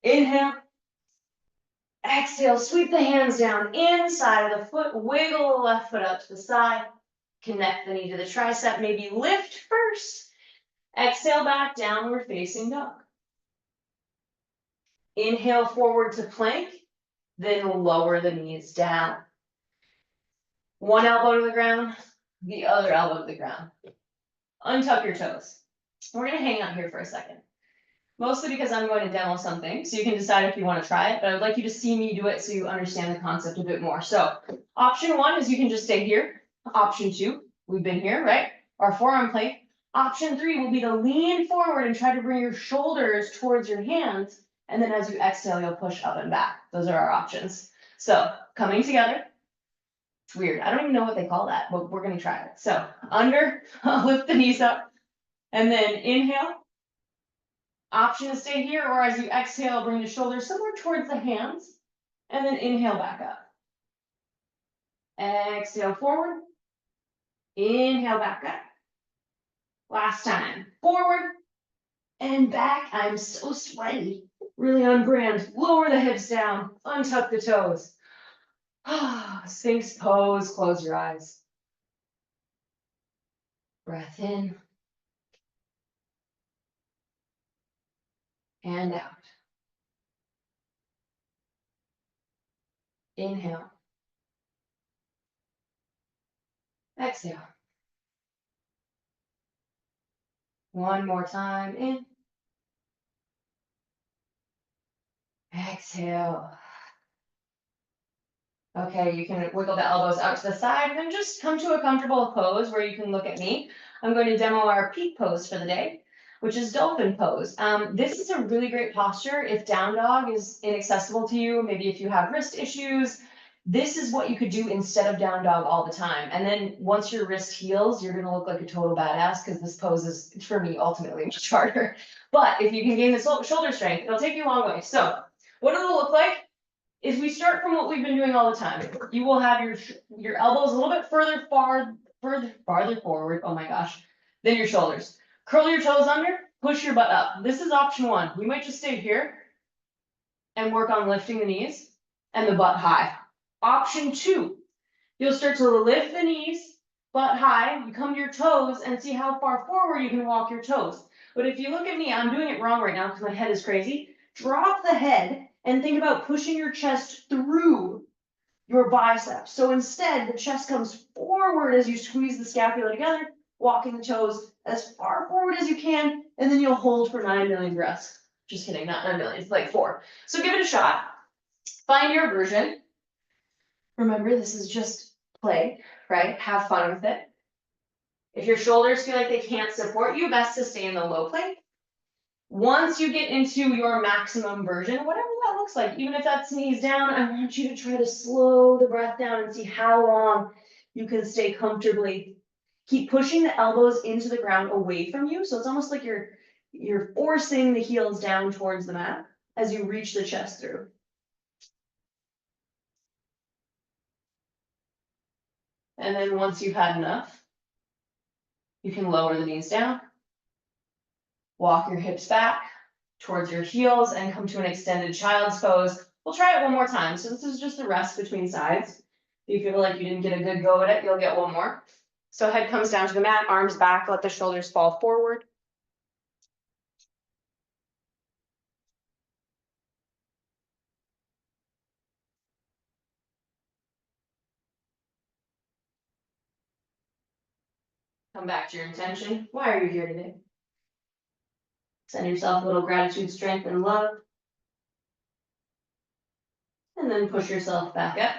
Inhale. Exhale, sweep the hands down inside of the foot, wiggle the left foot up to the side, connect the knee to the tricep, maybe lift first. Exhale back, downward facing dog. Inhale forward to plank, then lower the knees down. One elbow to the ground, the other elbow to the ground. Untuck your toes. We're gonna hang out here for a second. Mostly because I'm going to demo something, so you can decide if you want to try it, but I would like you to see me do it so you understand the concept a bit more. So option 1 is you can just stay here. Option 2, we've been here, right? Our forearm plank. Option 3 will be to lean forward and try to bring your shoulders towards your hands. And then as you exhale, you'll push up and back. Those are our options. So coming together. It's weird. I don't even know what they call that, but we're going to try it. So under, lift the knees up, and then inhale. Option to stay here, or as you exhale, bring the shoulders somewhere towards the hands, and then inhale back up. Exhale forward. Inhale back up. Last time. Forward and back. I'm so sweaty. Really on brand. Lower the hips down. Untuck the toes. Sphinx pose. Close your eyes. Breath in. And out. Inhale. Exhale. One more time. In. Exhale. Okay, you can wiggle the elbows out to the side and then just come to a comfortable pose where you can look at me. I'm going to demo our peak pose for the day, which is dolphin pose. This is a really great posture if down dog is inaccessible to you, maybe if you have wrist issues. This is what you could do instead of down dog all the time. And then once your wrist heals, you're going to look like a total badass because this pose is, for me, ultimately much harder. But if you can gain the shoulder strength, it'll take you a long way. So what it'll look like is we start from what we've been doing all the time. You will have your elbows a little bit farther forward, oh my gosh, than your shoulders. Curl your toes under, push your butt up. This is option 1. We might just stay here and work on lifting the knees. and the butt high. Option 2, you'll start to lift the knees, butt high, you come to your toes and see how far forward you can walk your toes. But if you look at me, I'm doing it wrong right now because my head is crazy. Drop the head and think about pushing your chest through your biceps. So instead, the chest comes forward as you squeeze the scapula together, walking the toes as far forward as you can, and then you'll hold for 9 million breaths. Just kidding, not 9 million, it's like 4. So give it a shot. Find your version. Remember, this is just play, right? Have fun with it. If your shoulders feel like they can't support you, best to stay in the low plank. Once you get into your maximum version, whatever that looks like, even if that's knees down, I want you to try to slow the breath down and see how long you can stay comfortably. Keep pushing the elbows into the ground away from you. So it's almost like you're forcing the heels down towards the mat as you reach the chest through. And then once you've had enough, you can lower the knees down, walk your hips back towards your heels and come to an extended child's pose. We'll try it one more time. So this is just a rest between sides. If you feel like you didn't get a good go at it, you'll get one more. So head comes down to the mat, arms back, let the shoulders fall forward. Come back to your intention. Why are you here today? Send yourself a little gratitude, strength, and love. And then push yourself back up.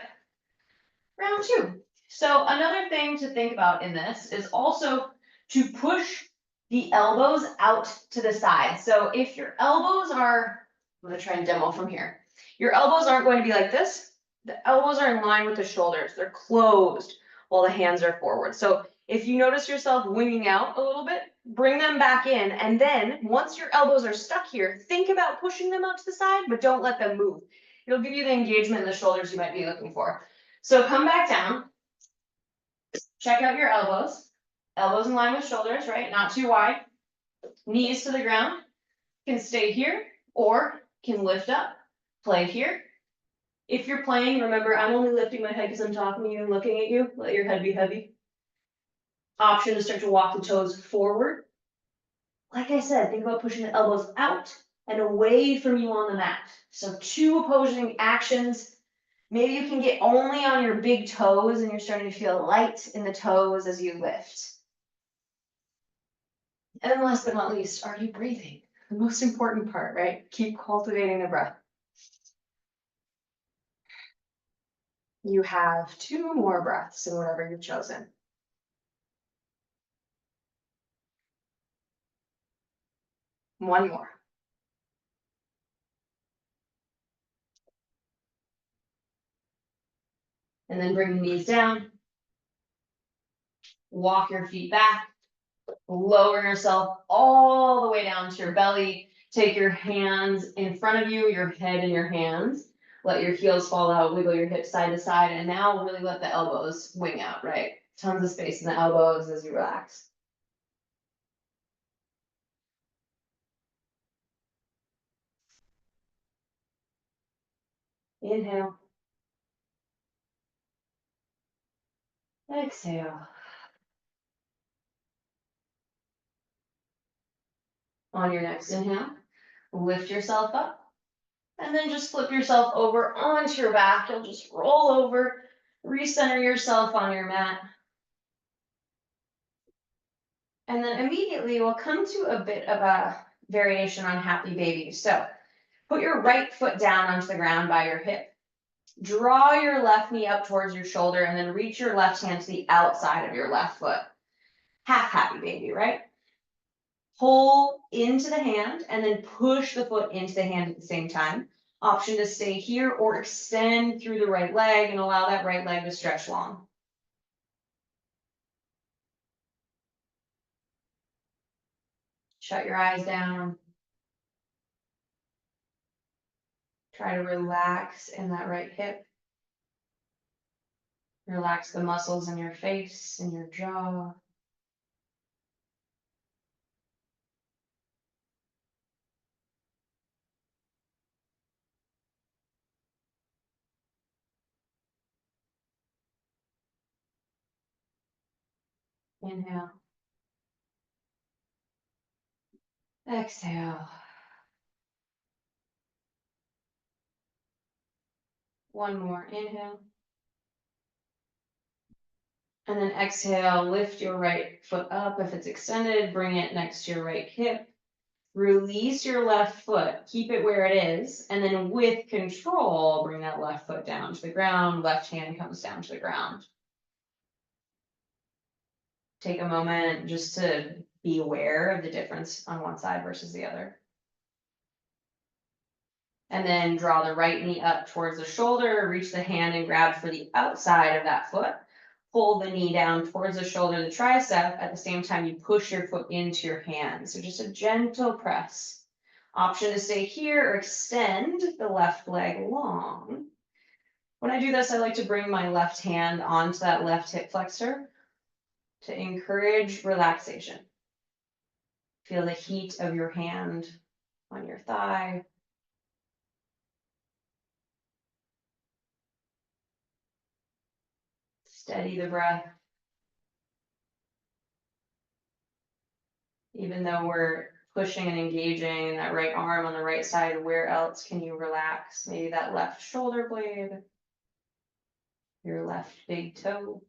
Round 2. So another thing to think about in this is also to push the elbows out to the side. So if your elbows are, I'm going to try and demo from here. Your elbows aren't going to be like this. The elbows are in line with the shoulders. They're closed while the hands are forward. So if you notice yourself winging out a little bit, bring them back in. And then once your elbows are stuck here, think about pushing them out to the side, but don't let them move. It'll give you the engagement in the shoulders you might be looking for. So come back down. Check out your elbows. Elbows in line with shoulders, right? Not too wide. Knees to the ground. Can stay here or can lift up. Play here. If you're playing, remember, I'm only lifting my head because I'm talking to you and looking at you. Let your head be heavy. Option to start to walk the toes forward. Like I said, think about pushing the elbows out and away from you on the mat. So 2 opposing actions. Maybe you can get only on your big toes and you're starting to feel light in the toes as you lift. And then last but not least, are you breathing? The most important part, right? Keep cultivating the breath. You have 2 more breaths in whatever you've chosen. One more. And then bring the knees down. Walk your feet back. Lower yourself all the way down to your belly. Take your hands in front of you, your head in your hands. Let your heels fall out, wiggle your hips side to side, and now really let the elbows wing out, right? Tons of space in the elbows as you relax. Inhale. Exhale. On your next inhale, lift yourself up. And then just flip yourself over onto your back. You'll just roll over, recenter yourself on your mat. And then immediately we'll come to a bit of a variation on happy baby. So put your right foot down onto the ground by your hip. Draw your left knee up towards your shoulder and then reach your left hand to the outside of your left foot. Half happy baby, right? Pull into the hand and then push the foot into the hand at the same time. Option to stay here or extend through the right leg and allow that right leg to stretch long. Shut your eyes down. Try to relax in that right hip. Relax the muscles in your face and your jaw. Inhale. Exhale. One more. Inhale. And then exhale, lift your right foot up. If it's extended, bring it next to your right hip. Release your left foot, keep it where it is, and then with control, bring that left foot down to the ground, left hand comes down to the ground. Take a moment just to be aware of the difference on one side versus the other. And then draw the right knee up towards the shoulder, reach the hand and grab for the outside of that foot. Pull the knee down towards the shoulder, the tricep. At the same time, you push your foot into your hand. So just a gentle press. Option to stay here or extend the left leg long. When I do this, I like to bring my left hand onto that left hip flexor to encourage relaxation. Feel the heat of your hand on your thigh. Steady the breath. Even though we're pushing and engaging that right arm on the right side, where else can you relax? Maybe that left shoulder blade, your left big toe.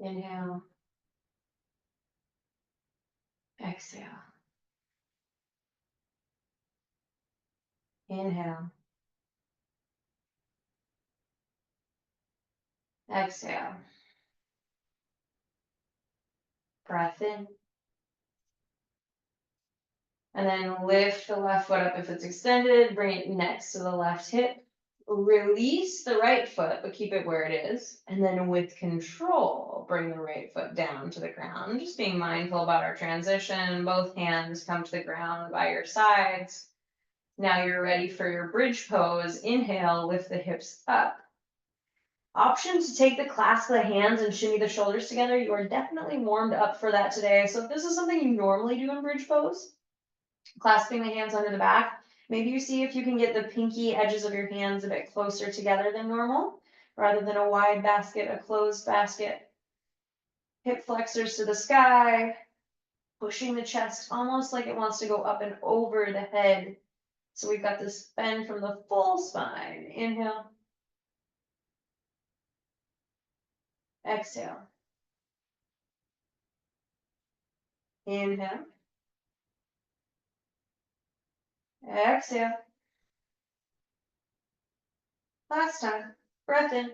Inhale. Exhale. Inhale. Exhale. Breath in. And then lift the left foot up if it's extended, bring it next to the left hip. Release the right foot, but keep it where it is. And then with control, bring the right foot down to the ground. Just being mindful about our transition. Both hands come to the ground by your sides. Now you're ready for your bridge pose. Inhale, lift the hips up. Option to take the clasp of the hands and shimmy the shoulders together. You are definitely warmed up for that today. So if this is something you normally do in bridge pose, clasping the hands under the back, maybe you see if you can get the pinky edges of your hands a bit closer together than normal, rather than a wide basket, a closed basket. Hip flexors to the sky, pushing the chest almost like it wants to go up and over the head. So we've got this bend from the full spine. Inhale. Exhale. Inhale. Exhale. Last time. Breath in.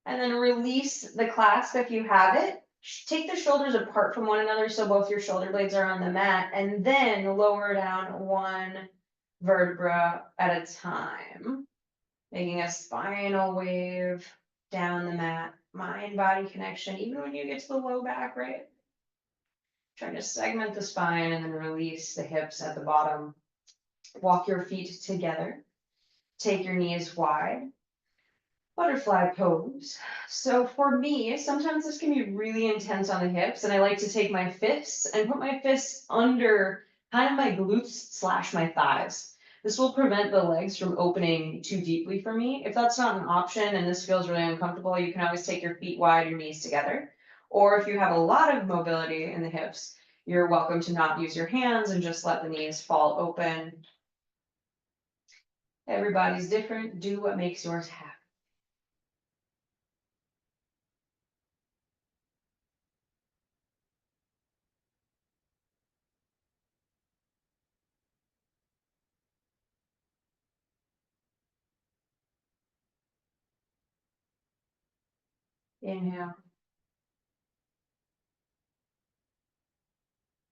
And then release the clasp if you have it. Take the shoulders apart from one another so both your shoulder blades are on the mat, and then lower down one vertebra at a time, making a spinal wave down the mat, mind-body connection, even when you get to the low back, right? Trying to segment the spine and then release the hips at the bottom. Walk your feet together. Take your knees wide. Butterfly pose. So for me, sometimes this can be really intense on the hips, and I like to take my fists and put my fists under kind of my glutes / my thighs. This will prevent the legs from opening too deeply for me. If that's not an option and this feels really uncomfortable, you can always take your feet wide, your knees together. Or if you have a lot of mobility in the hips, you're welcome to not use your hands and just let the knees fall open. Everybody's different. Do what makes yours happen. Inhale.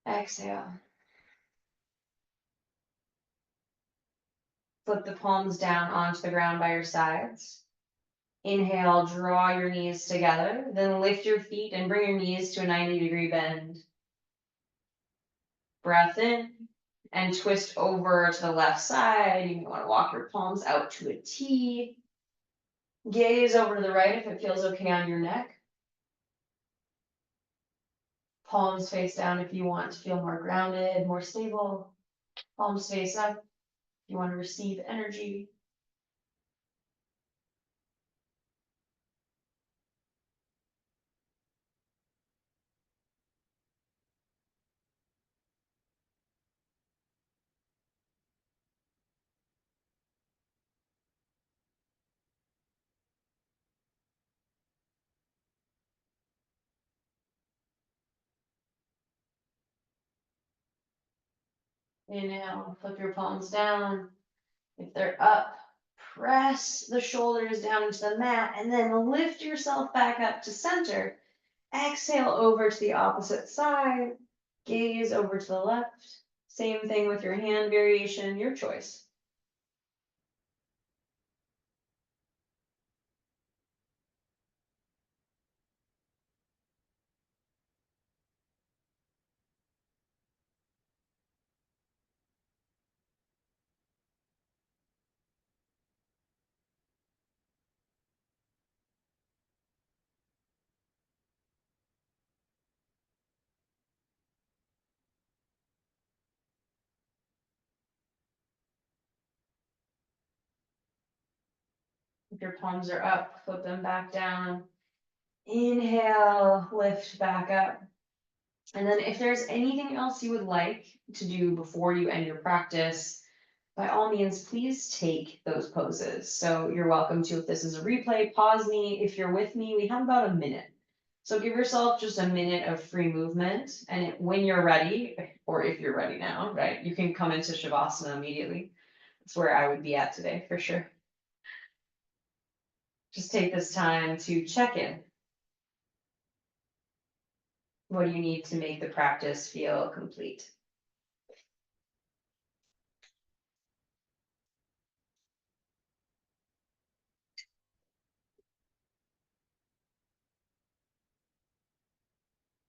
Exhale. Flip the palms down onto the ground by your sides. Inhale, draw your knees together, then lift your feet and bring your knees to a 90-degree bend. Breath in and twist over to the left side. You want to walk your palms out to a T. Gaze over to the right if it feels okay on your neck. Palms face down if you want to feel more grounded, more stable. Palms face up if you want to receive energy. Inhale, flip your palms down. If they're up, press the shoulders down into the mat and then lift yourself back up to center. Exhale over to the opposite side. Gaze over to the left. Same thing with your hand variation, your choice. If your palms are up, flip them back down. Inhale, lift back up. And then if there's anything else you would like to do before you end your practice, by all means, please take those poses. So you're welcome to, if this is a replay, pause me. If you're with me, we have about a minute. So give yourself just a minute of free movement. And when you're ready, or if you're ready now, right, you can come into Shavasana immediately. That's where I would be at today for sure. Just take this time to check in. What do you need to make the practice feel complete?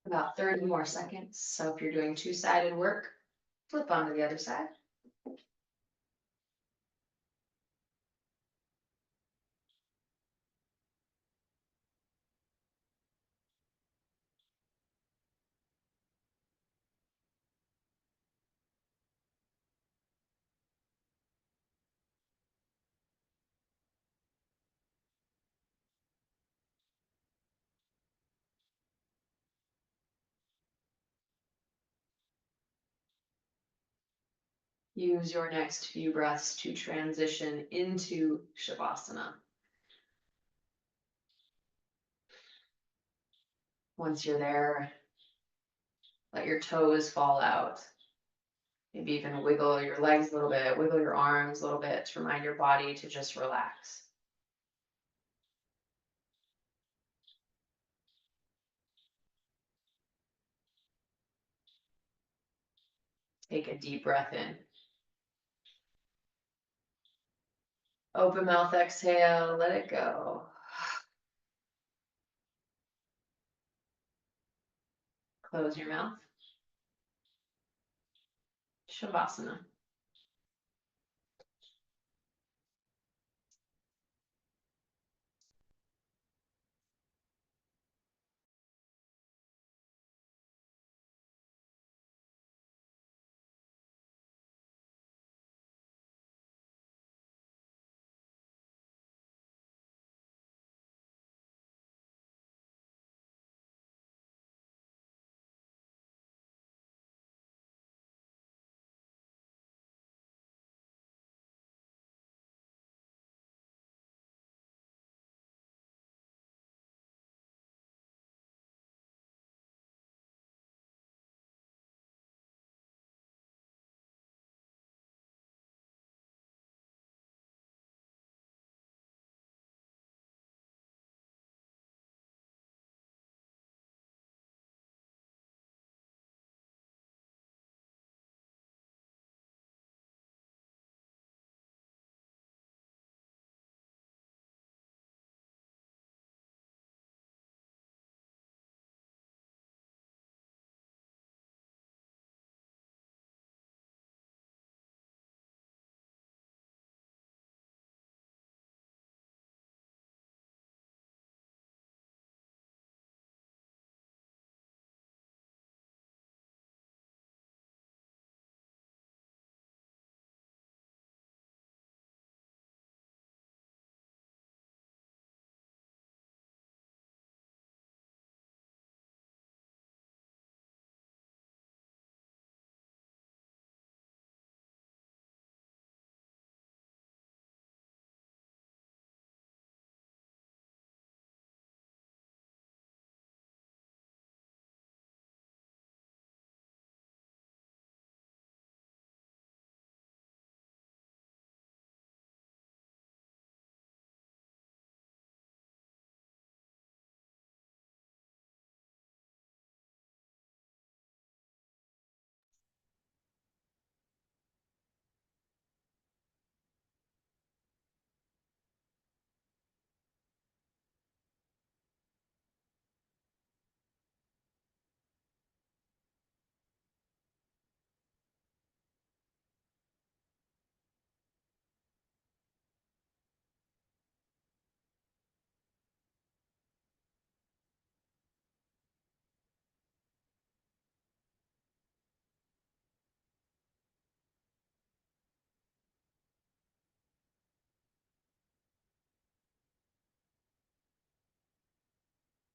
About 30 more seconds. So if you're doing two-sided work, flip onto the other side. Use your next few breaths to transition into Shavasana. Once you're there, let your toes fall out. Maybe even wiggle your legs a little bit, wiggle your arms a little bit to remind your body to just relax. Take a deep breath in. Open mouth exhale, let it go. Close your mouth. Shavasana.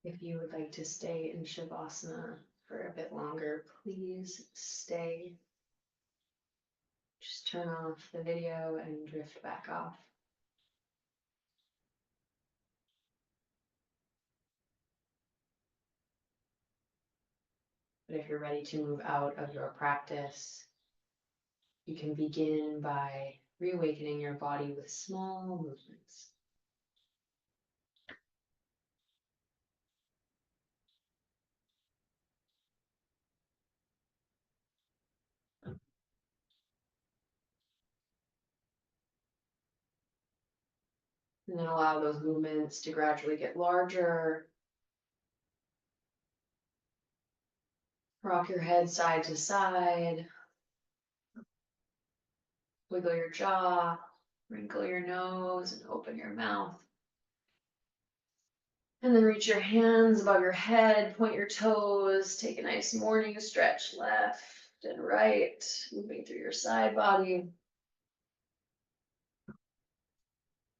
If you would like to stay in Shavasana for a bit longer, please stay. Just turn off the video and drift back off. But if you're ready to move out of your practice, you can begin by reawakening your body with small movements. And then allow those movements to gradually get larger. Rock your head side to side. Wiggle your jaw, wrinkle your nose, and open your mouth. And then reach your hands above your head, point your toes, take a nice morning stretch left and right, moving through your side body.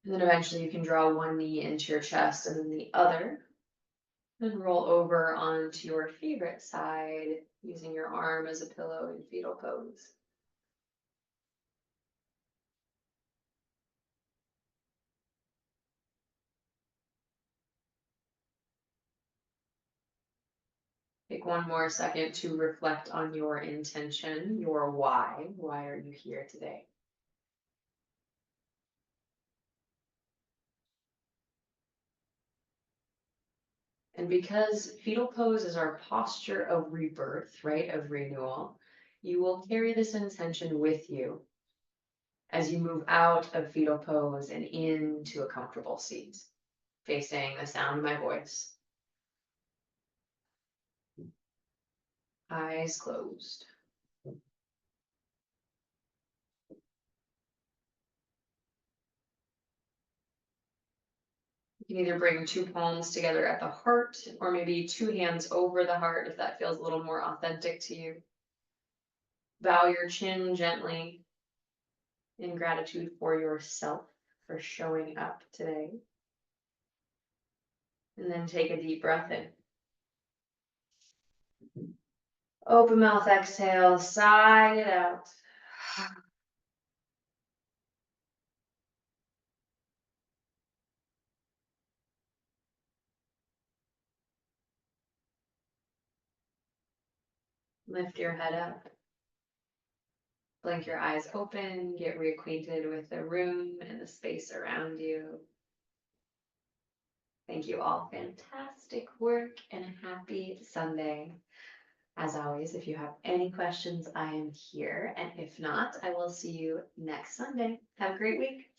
And then eventually you can draw one knee into your chest and then the other. And roll over onto your favorite side, using your arm as a pillow in fetal pose. Take one more second to reflect on your intention, your why. Why are you here today? And because fetal pose is our posture of rebirth, right, of renewal, you will carry this intention with you as you move out of fetal pose and into a comfortable seat, facing the sound of my voice. Eyes closed. You can either bring two palms together at the heart or maybe two hands over the heart if that feels a little more authentic to you. Bow your chin gently in gratitude for yourself for showing up today. And then take a deep breath in. Open mouth exhale, sigh it out. Lift your head up. Blink your eyes open, get reacquainted with the room and the space around you. Thank you all. Fantastic work and a happy Sunday. As always, if you have any questions, I am here. And if not, I will see you next Sunday. Have a great week.